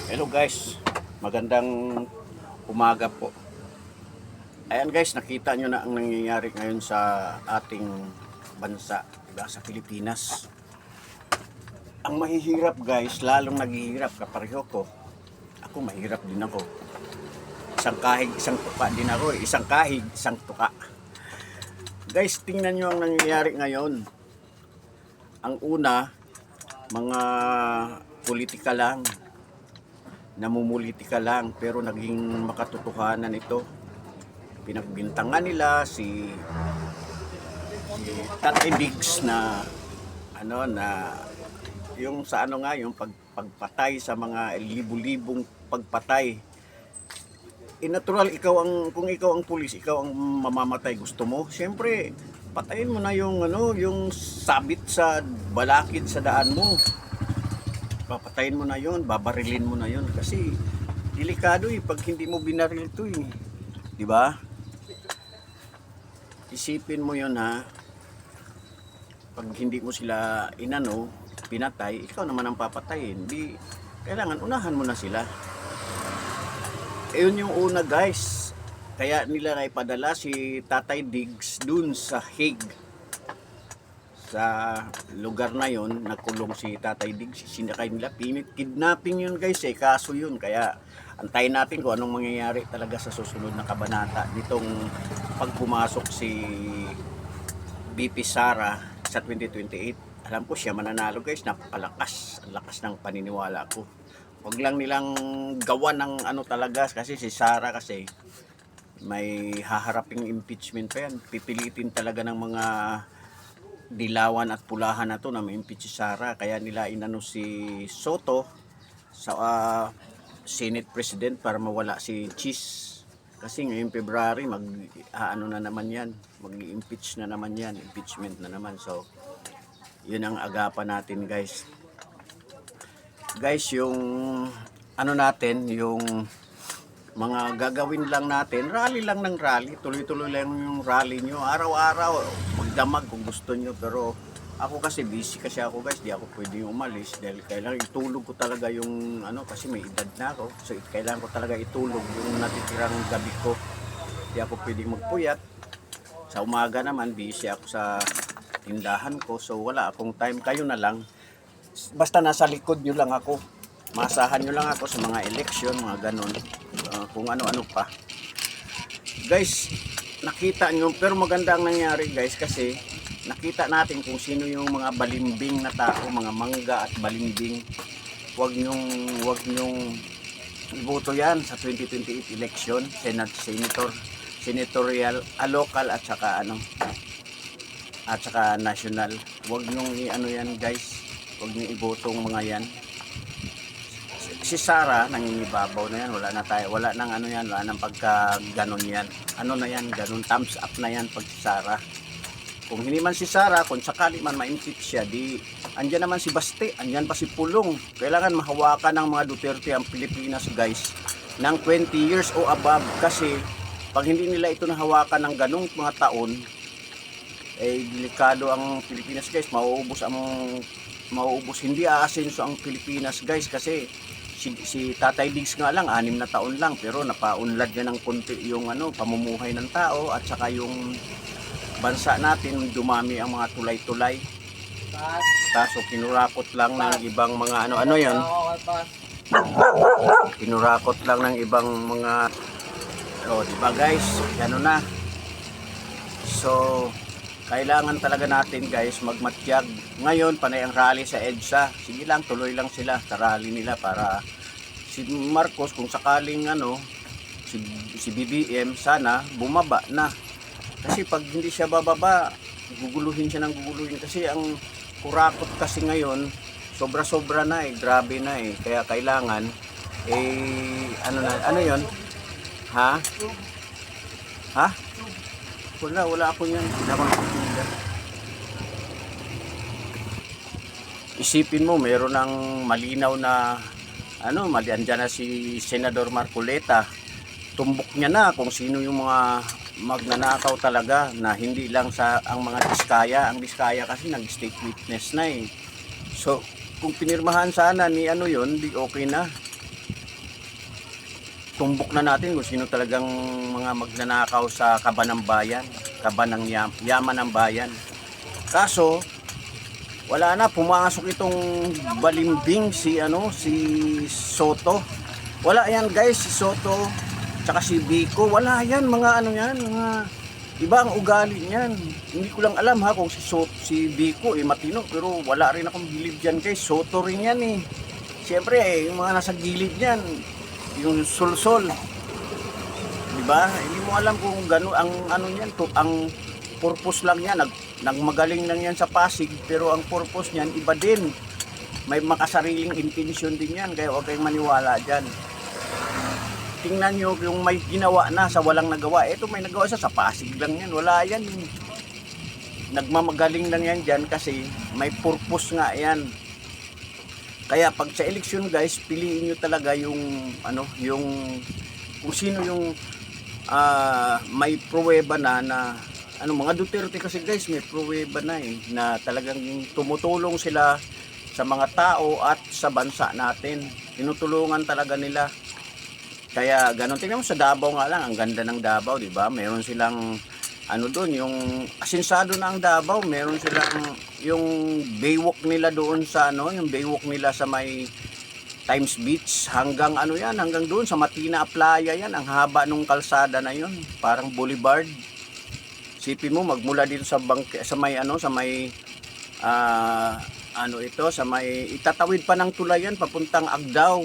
Hello guys, magandang umaga po. Ayan guys, nakita nyo na ang nangyayari ngayon sa ating bansa, diba? Sa Pilipinas. Ang mahihirap guys, lalong naghihirap kapareho ko. Ako mahirap din ako. Isang kahig, isang tuka din ako. Isang kahig, isang tuka. Guys, tingnan nyo ang nangyayari ngayon. Ang una, mga politika lang, namumulitika lang, pero naging makatotohanan ito. Pinagbintangan nila si Tatay Diggs na yung sa yung pagpatay sa mga libu-libong pagpatay. Natural, kung ikaw ang pulis, ikaw ang mamamatay, gusto mo, siyempre patayin mo na yung sabit sa balakid sa daan mo. Papatayin mo na yon, babarilin mo na yon kasi delikado pag hindi mo binaril to di ba? Isipin mo yon ha. Pag hindi mo sila pinatay, ikaw naman ang papatayin. Di kailangan unahan mo na sila. Yun yung una guys. Kaya nila na ipadala si Tatay Diggs dun sa Hague. Sa lugar na yon nakulong si Tatay Diggs, sinakay nila, kidnapping yun guys kaso yun, kaya antayin natin kung anong mangyayari talaga sa susunod na kabanata nitong pagpumasok si BP Sara sa 2028. Alam ko siya mananalo guys, napakalakas, ang lakas ng paniniwala ko. Huwag lang nilang gawan ng talaga kasi si Sara kasi may haharaping impeachment pa yan, pipilitin talaga ng mga dilawan at pulahan na to na ma-impeach si Sara, kaya nila si Soto sa Senate President para mawala si Cheese kasi ngayong February na naman yan, mag-impeach na naman yan, impeachment na naman. So yun ang agapan natin guys, yung natin, yung mga gagawin lang natin, rally lang ng rally, tuloy-tuloy lang yung rally nyo, araw-araw, magdamag kung gusto nyo. Pero ako kasi busy kasi ako guys, di ako pwedeng umalis dahil kailangan itulog ko talaga yung kasi may edad na ako, so kailangan ko talaga itulog yung natitirang gabi ko, di ako pwedeng magpuyat. Sa umaga naman busy ako sa tindahan ko, so wala akong time. Kayo na lang, basta nasa likod nyo lang ako, masahan nyo lang ako sa mga election, mga ganon, kung ano-ano pa guys. Nakita nyo, pero maganda ang nangyari guys kasi nakita natin kung sino yung mga balimbing na tao, mga mangga at balimbing. Huwag nyong iboto yan sa 2028 election, senatorial, local at saka national. Huwag nyong yan guys, huwag nyong ibotong mga yan. Si Sara nangingibabaw na yan, wala nang wala nang pagka ganon yan, na yan, ganon, thumbs up na yan pag si Sara. Kung hindi man si Sara, kung sakali man ma-impeach siya, di andyan naman si Baste, andyan pa si Pulong. Kailangan mahawakan ng mga Duterte ang Pilipinas guys ng 20 years o above, kasi pag hindi nila ito nahawakan ng ganong mga taon, delikado ang Pilipinas guys. Mauubos, hindi aasenso ang Pilipinas guys, kasi si Tatay Diggs nga lang 6 na taon lang, pero napaunlad niya ng konti yung pamumuhay ng tao, at saka yung bansa natin dumami ang mga tulay-tulay. Kaso kinurakot lang ng ibang mga yan, kinurakot lang ng ibang mga diba guys, na. So kailangan talaga natin guys magmatyag. Ngayon panay ang rally sa EDSA, sige lang, tuloy lang sila sa rally nila para si Marcos kung sakaling si BBM sana bumaba na, kasi pag hindi siya bababa guguluhin siya ng guguluhin, kasi ang kurakot kasi ngayon sobra-sobra na grabe na kaya kailangan yon ha wala ako yan. Isipin mo, meron ng malinaw na andyan na si Senador Marcoleta, tumbok niya na kung sino yung mga magnanakaw talaga, na hindi lang sa ang mga Diskaya. Ang Diskaya kasi nag-state witness na So kung pinirmahan sana ni yon, di okay na. tumbok na natin kung sino talagang mga magnanakaw sa kaba ng bayan, kaba ng yaman ng bayan. Kaso wala na, pumasok itong balimbing si Soto. Wala yan guys, si Soto tsaka si Vico, wala yan, mga mga iba ang ugali niyan. Hindi ko lang alam ha kung si Vico matino, pero wala rin akong bilib diyan guys. Soto rin yan eh. Siyempre yung mga nasa gilid niyan, yung sulsol. Di ba? Hindi mo alam kung gano ang niyan, ang purpose lang yan, nagmagaling lang yan sa Pasig, pero ang purpose niyan iba din. May makasariling intensyon din yan, kaya huwag kayong maniwala dyan. Tingnan nyo yung may ginawa na sa walang nagawa. Ito may nagawa sa Pasig lang yan, wala yan. Nagmamagaling lang yan dyan kasi may purpose nga yan. Kaya pag sa eleksyon guys, piliin nyo talaga yung kung sino yung may pruweba na mga Duterte kasi guys, may pruweba na na talagang tumutulong sila sa mga tao at sa bansa natin. Tinutulungan talaga nila. Kaya ganun, tingnan mo sa Davao nga lang, ang ganda ng Davao, di ba? Meron silang doon, yung asinsado na ang Davao, meron silang yung baywalk nila doon sa yung baywalk nila sa may Times Beach hanggang hanggang doon sa Matina Playa yan, ang haba nung kalsada na yun, parang boulevard. Sipin mo magmula dito sa may itatawid pa ng tulayan papuntang Agdao.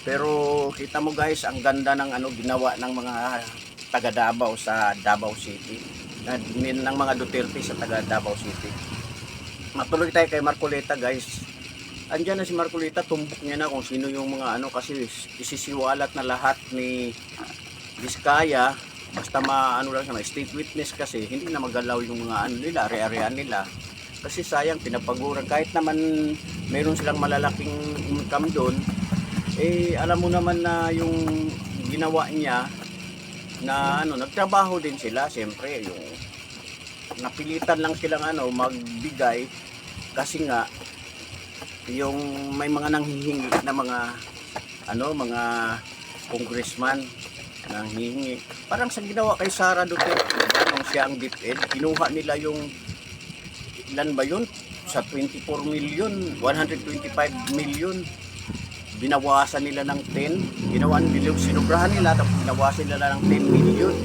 Pero kita mo guys, ang ganda ng ginawa ng mga taga Davao sa Davao City. Ng mga Duterte sa taga Davao City. Matuloy tayo kay Marcoleta guys. Andiyan na si Marcoleta, tumbok niya na kung sino yung mga kasi isisiwalat na lahat ni Vizcaya. Basta lang siya, may state witness kasi hindi na magalaw yung mga nila, are-arean nila. Kasi sayang, pinapaguran. Kahit naman meron silang malalaking income doon, alam mo naman na yung ginawa niya na nagtrabaho din sila. Siyempre, yung napilitan lang silang magbigay kasi nga yung may mga nanghihingi na mga congressman nang hihingi. Parang sa ginawa kay Sara Duterte, nung siya ang DepEd, kinuha nila yung ilan ba yun? Sa 24 million, 125 million. Binawasan nila ng 10. Sinubrahan nila, tapos binawasan nila ng 10 million.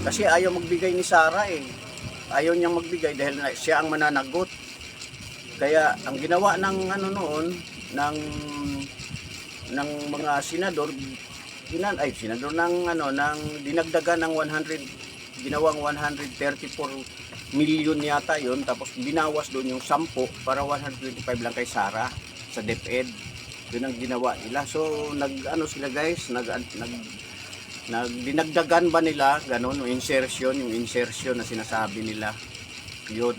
Kasi ayaw magbigay ni Sara Ayaw niyang magbigay dahil siya ang mananagot. Kaya ang ginawa ng ng mga senador, senador ng dinagdagan ng ginawang 134 million yata yon, tapos binawas doon yung 10 para 125 lang kay Sara sa DepEd. Yun ang ginawa nila. So sila guys, dinagdagan ba nila ganon, yung insertion na sinasabi nila yun.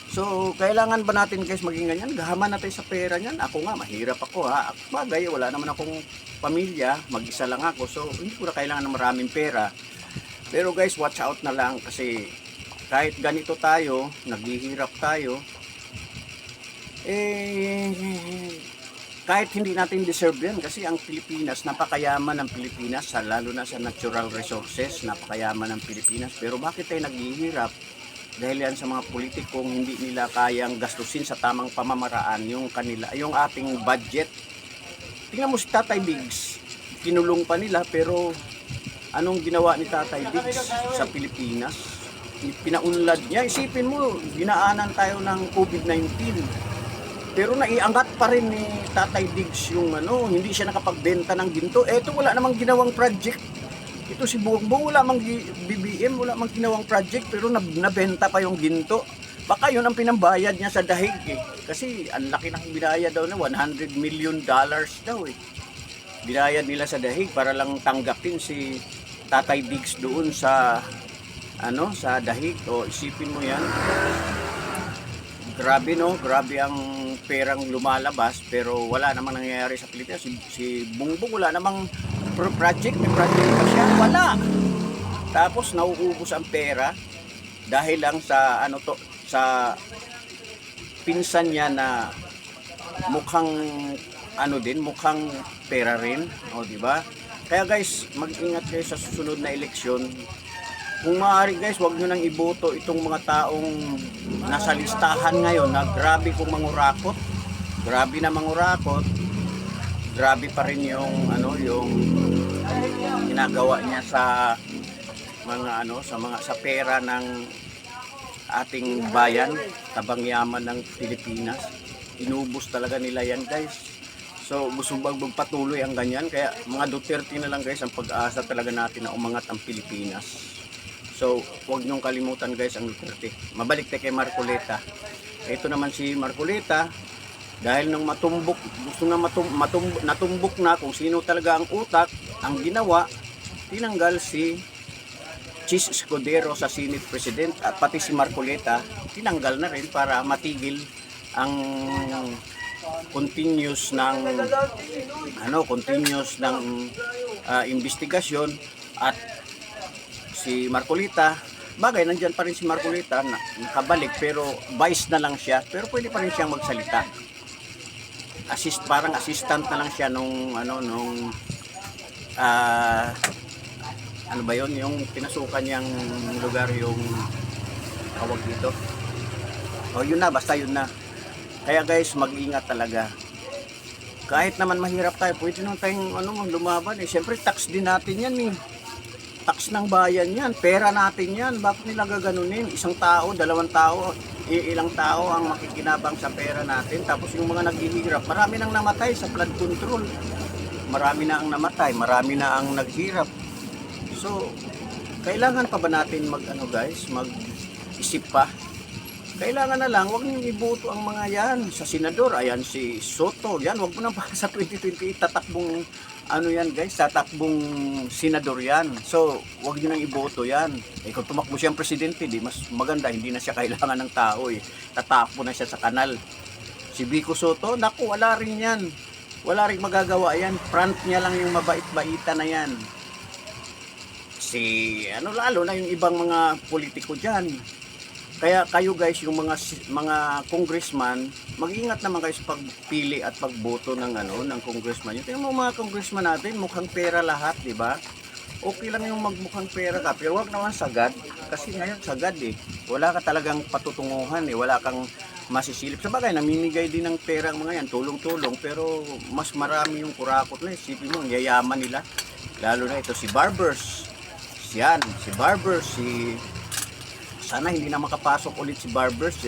So, kailangan ba natin guys maging ganyan? Gahaman natin sa pera niyan. Ako nga, mahirap ako ha. Bagay, wala naman akong pamilya. Mag-isa lang ako. So, hindi ko na kailangan ng maraming pera. Pero guys, watch out na lang kasi kahit ganito tayo, naghihirap tayo, kahit hindi natin deserve yan kasi ang Pilipinas, napakayaman ng Pilipinas, lalo na sa natural resources, napakayaman ng Pilipinas. Pero bakit tayo naghihirap? Dahil yan sa mga politikong hindi nila kayang gastusin sa tamang pamamaraan yung ating budget. Tingnan mo si Tatay Diggs, kinulong pa nila, pero anong ginawa ni Tatay Diggs sa Pilipinas? Pinaunlad niya. Isipin mo, dinaanan tayo ng COVID-19. Pero naiangat pa rin ni Tatay Diggs yung hindi siya nakapagbenta ng ginto. Eto, wala namang ginawang project. Ito si Bongbong, wala mang BBM, wala mang ginawang project, pero nabenta pa yung ginto. Baka yun ang pinambayad niya sa dahig Kasi ang laki ng binayad daw na $100 million daw Binayad nila sa dahig para lang tanggapin si Tatay Diggs doon sa sa dahig. O isipin mo yan. Grabe grabe ang perang lumalabas pero wala namang nangyayari sa Pilipinas. Si Bongbong wala namang project, may project pa siya, wala. Tapos nauubos ang pera dahil lang sa sa pinsan niya na mukhang ano din, mukhang pera rin, o di ba? Kaya guys, mag-ingat kayo sa susunod na eleksyon. Kung maaari guys, wag nyo nang iboto itong mga taong nasa listahan ngayon na grabe kong mangurakot. Grabe na mangurakot. Grabe pa rin yung yung ginagawa niya sa mga sa pera ng ating bayan, tabang yaman ng Pilipinas. Inubos talaga nila yan guys. So gusto magpatuloy ang ganyan, kaya mga Duterte na lang guys ang pag-asa talaga natin na umangat ang Pilipinas. So huwag niyong kalimutan guys ang Duterte. Mabalik tayo kay Marcoleta. Ito naman si Marcoleta, dahil nang matumbok, gusto na natumbok na kung sino talaga ang utak, ang ginawa, tinanggal si Chis Escudero sa Senate President at pati si Marcoleta, tinanggal na rin para matigil ang continuous ng investigasyon. At si Marcoleta, bagay nandyan pa rin si Marcoleta, nakabalik pero vice na lang siya, pero pwede pa rin siyang magsalita. Parang assistant na lang siya nung ano ba yun, yung pinasukan niyang lugar, yung tawag dito, yun na, basta yun na. Kaya guys, mag-ingat talaga. Kahit naman mahirap tayo, pwede naman tayong lumaban siyempre tax din natin yan tax ng bayan yan, pera natin yan. Bakit nila gaganunin? Isang tao, dalawang tao, ilang tao ang makikinabang sa pera natin. Tapos yung mga naghihirap, marami nang namatay sa flood control. Marami na ang namatay, marami na ang naghirap. So, kailangan pa ba natin mag-isip pa? Kailangan na lang, wag niyong iboto ang mga yan. Sa senador, ayan si Soto, yan, wag mo na pa sa 2028 tatakbong tatakbong senador yan. So, wag niyo nang iboto yan. Kung tumakbo siyang presidente, di mas maganda, hindi na siya kailangan ng tao Tatakbo na siya sa kanal. Si Vico Soto, naku, wala rin yan. Wala rin magagawa yan. Front niya lang yung mabait-baita na yan. Lalo na yung ibang mga politiko dyan. Kaya kayo guys, yung mga congressman, mag-ingat naman kayo sa pagpili at pagboto ng congressman. Yung mga congressman natin, mukhang pera lahat, di ba? Okay lang yung magmukhang pera ka, pero wag naman sagad. Kasi ngayon sagad wala ka talagang patutunguhan wala kang masisilip. Sabagay, namimigay din ng pera ang mga yan, tulong-tulong, pero mas marami yung kurakot na. Isipin mo, ang yayaman nila. Lalo na ito si Barbers. Si Barbers, sana hindi na makapasok ulit si Barbers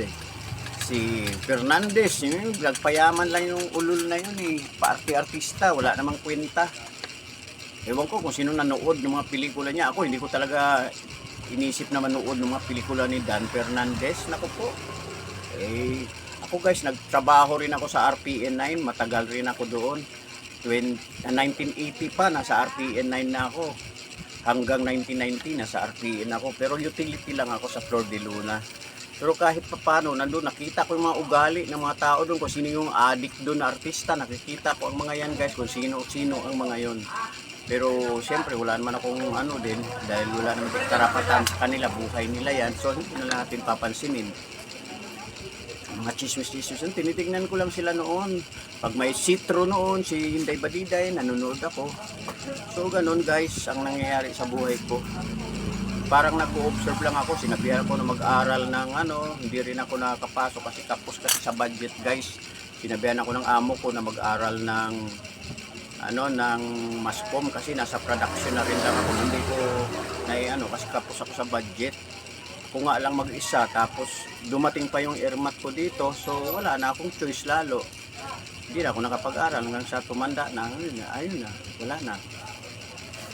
Si Fernandez, nagpayaman lang yung ulol na yun Paarte-artista, wala namang kwenta. Ewan ko kung sino nanood ng mga pelikula niya. Ako, hindi ko talaga inisip na manood ng mga pelikula ni Dan Fernandez. Naku po. Ako guys, nagtrabaho rin ako sa RPN9. Matagal rin ako doon. 1980 pa, nasa RPN9 na ako. Hanggang 1990 nasa RPN ako, pero utility lang ako sa Flor de Luna. Pero kahit paano, nandun nakita ko yung mga ugali ng mga tao doon, kung sino yung addict doon na artista. Nakikita ko ang mga yan guys, kung sino ang mga yon. Pero siyempre wala naman akong din, dahil wala naman karapatan sa kanila, buhay nila yan. So hindi na natin papansinin. Mga chismis yun, tinitignan ko lang sila noon. Pag may sitro noon, si Hinday Badiday, nanonood ako. So ganun guys ang nangyayari sa buhay ko. Parang nag-o-observe lang ako, sinabihan ko na mag-aral ng hindi rin ako nakakapasok kasi kapos kasi sa budget guys. Sinabihan ako ng amo ko na mag-aral ng ng mascom kasi nasa production na rin lang ako. Hindi ko kasi kapos ako sa budget. Kung nga lang mag-isa, tapos dumating pa yung airmat ko dito, so wala na akong choice lalo. Hindi na ako nakapag-aral hanggang sa tumanda na, ayun na, wala na.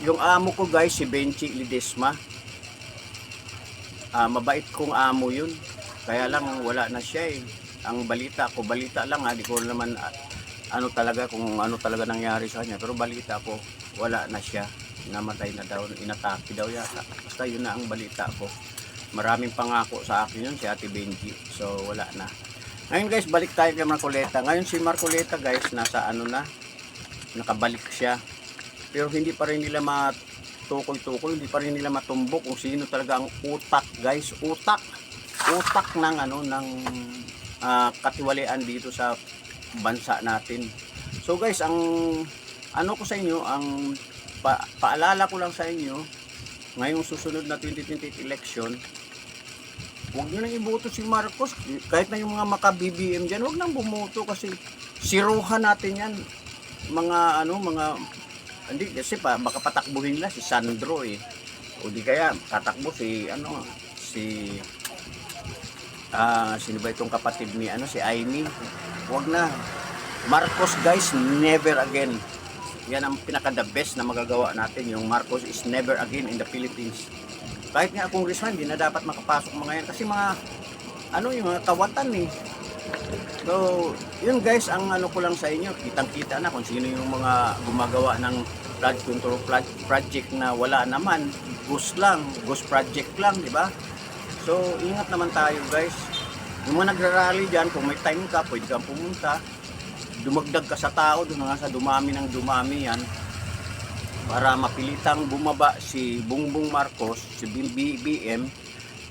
Yung amo ko guys, si Benchi Lidesma, mabait kong amo yun, kaya lang wala na siya Ang balita lang di ko naman kung ano talaga nangyari sa kanya, pero balita ko, wala na siya, namatay na daw, inatake daw yata. Basta yun na ang balita ko. Maraming pangako sa akin yun, si Ate Benji. So wala na. Ngayon guys, balik tayo kay Marcoleta. Ngayon si Marcoleta guys, nasa nakabalik siya. Pero hindi pa rin nila matukoy-tukoy, hindi pa rin nila matumbok kung sino talaga ang utak guys. Utak ng katiwalian dito sa bansa natin. So guys, ang ano ko sa inyo, ang paalala ko lang sa inyo, ngayong susunod na 2028 election, huwag nyo nang iboto si Marcos. Kahit na yung mga maka-BBM dyan, huwag nang bumoto kasi siruhan natin yan. Hindi kasi baka patakbuhin nila si Sandro eh. O di kaya tatakbo sino ba itong kapatid ni si Aimee. Huwag na. Marcos guys, never again. Yan ang pinaka the best na magagawa natin. Yung Marcos is never again in the Philippines. Kahit nga congressman, hindi na dapat makapasok mga yan. Kasi yung mga kawatan eh. So, yun guys, ang ko lang sa inyo. Kitang-kita na kung sino yung mga gumagawa ng flood control project na wala naman. Ghost project lang, di ba? So, ingat naman tayo guys. Yung mga nagrarally dyan, kung may time ka, pwede kang pumunta. Dumagdag ka sa tao, doon nga sa dumami yan para mapilitang bumaba si Bongbong Marcos, si BBM,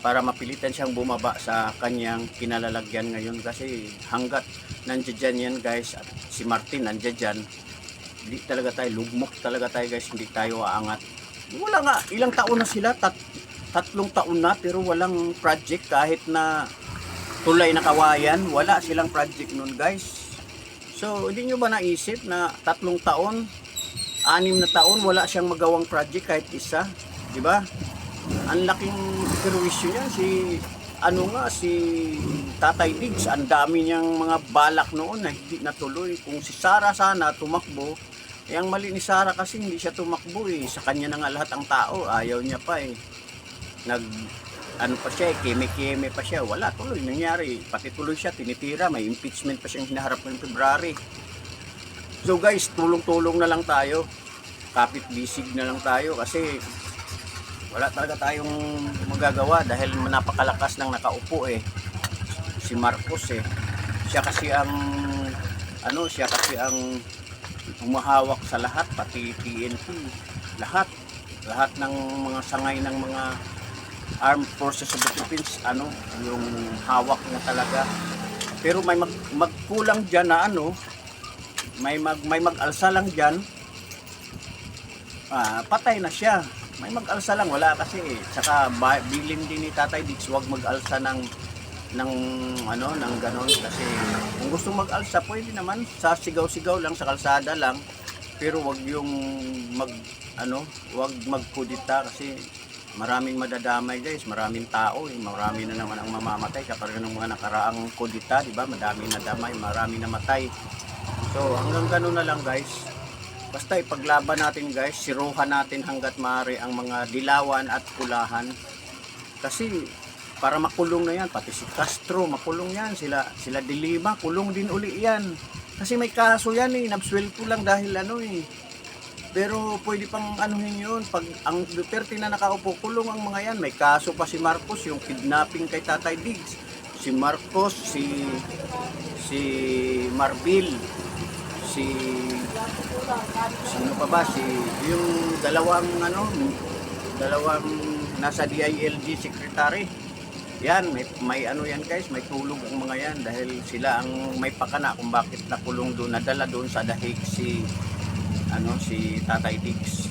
para mapilitan siyang bumaba sa kanyang kinalalagyan ngayon. Kasi hanggat nandiyan yan guys, at si Martin nandiyan dyan, hindi talaga tayo, lugmok talaga tayo guys, hindi tayo aangat. Wala nga, ilang taon na sila, 3 taon na, pero walang project. Kahit na tulay na kawayan, wala silang project nun guys. So, hindi nyo ba naisip na 3 taon, 6 na taon, wala siyang magawang project kahit isa? Di ba? Ang laking perwisyo niya. Si Tatay Diggs, ang dami niyang mga balak noon na hindi natuloy. Kung si Sara sana tumakbo, ang mali ni Sara kasi hindi siya tumakbo eh. Sa kanya na nga lahat ang tao, ayaw niya pa eh. Pa siya, keme-keme pa siya, wala tuloy nangyari, pati tuloy siya tinitira, may impeachment pa siyang hinaharap ng February. So guys, tulong-tulong na lang tayo, kapit bisig na lang tayo kasi wala talaga tayong magagawa dahil napakalakas ng nakaupo eh, si Marcos eh. Siya kasi ang humahawak sa lahat, pati PNP, lahat ng mga sangay ng mga Armed Forces of the Philippines, yung hawak niya talaga. Pero may magkulang dyan na may mag-alsa lang dyan, patay na siya. May mag-alsa lang, wala kasi eh. Saka bilin din ni Tatay Diggs, huwag mag-alsa ng ganon. Kasi kung gusto mag-alsa, pwede naman sa sigaw-sigaw lang, sa kalsada lang. Pero wag yung wag magkudita kasi maraming madadamay guys, maraming tao, marami na naman ang mamamatay kapag ng mga nakaraang kudita, di ba? Madami na damay, marami na matay. So hanggang ganoon na lang guys. Basta ipaglaban natin guys, siruhan natin hanggat maaari ang mga dilawan at kulahan. Kasi para makulong na yan, pati si Castro makulong yan, sila De Lima kulong din uli yan. Kasi may kaso yan eh, nabsweldo lang dahil pero pwede pang yun, pag ang Duterte na nakaupo, kulong ang mga yan. May kaso pa si Marcos, yung kidnapping kay Tatay Diggs. Si Marcos, si Marbil, sino pa ba? Yung dalawang nasa DILG secretary. Yan, may yan guys, may tulog ang mga yan dahil sila ang may pakana kung bakit nakulong doon, nadala doon sa dahig si Tatay Diggs.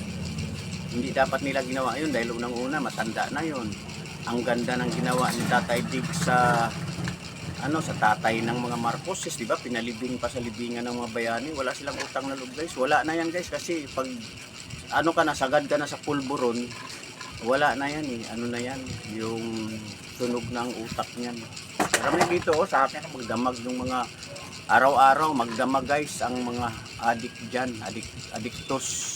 Hindi dapat nila ginawa yun dahil unang-una matanda na yun. Ang ganda ng ginawa ni Tatay Diggs sa tatay ng mga Marcoses, di ba? Pinalibing pa sa libingan ng mga bayani. Wala silang utang na loob guys. Wala na yan guys kasi pag sagad ka na sa pulburon, wala na yan eh. Na yan? Yung tunog ng utak niyan. Marami dito sa akin magdamag yung mga araw-araw magdamag guys ang mga adik dyan, adiktos.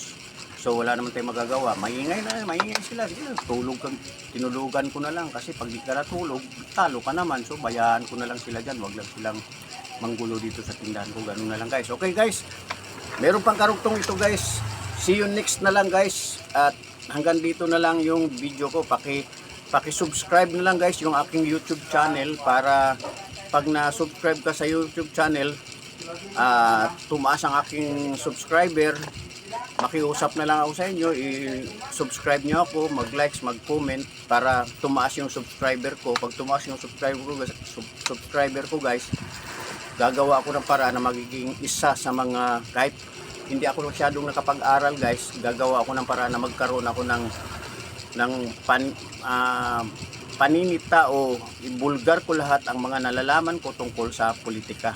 So wala naman tayong magagawa. Maingay sila. Tinulugan ko na lang kasi pag di ka natulog, talo ka naman. So bayaan ko na lang sila dyan. Wag lang silang manggulo dito sa tindahan ko. Ganun na lang guys. Okay guys, meron pang karugtong ito guys. See you next na lang guys. At hanggang dito na lang yung video ko. Paki-subscribe na lang guys yung aking YouTube channel para pag na-subscribe ka sa YouTube channel, tumaas ang aking subscriber, makiusap na lang ako sa inyo, i-subscribe nyo ako, mag-likes, mag-comment para tumaas yung subscriber ko. Pag tumaas yung subscriber ko guys, gagawa ako ng paraan na magiging isa sa mga, kahit hindi ako masyadong nakapag-aral guys, gagawa ako ng paraan na magkaroon ako ng paninita o ibulgar ko lahat ang mga nalalaman ko tungkol sa politika.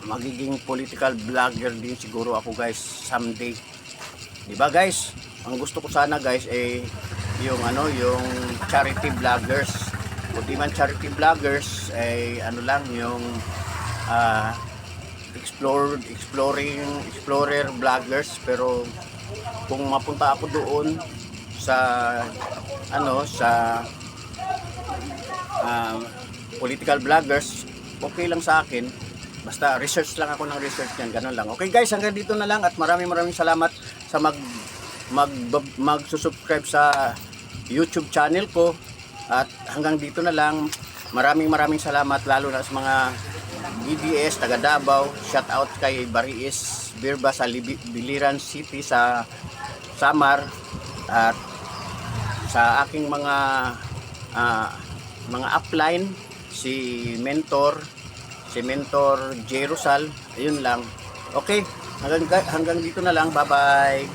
Magiging political vlogger din siguro ako guys someday. Diba guys? Ang gusto ko sana guys yung yung charity vloggers. O di man charity vloggers lang yung explorer vloggers, pero kung mapunta ako doon sa political vloggers, okay lang sa akin. Basta research lang ako ng research yan, ganun lang. Okay guys, hanggang dito na lang at maraming salamat sa mag-subscribe sa YouTube channel ko. At hanggang dito na lang. Maraming salamat lalo na sa mga BDS taga Davao. Shout out kay Bariis Birba sa Biliran City sa Samar, at sa aking mga upline si Mentor Jerusal. Ayun lang. Okay, hanggang dito na lang. Bye bye.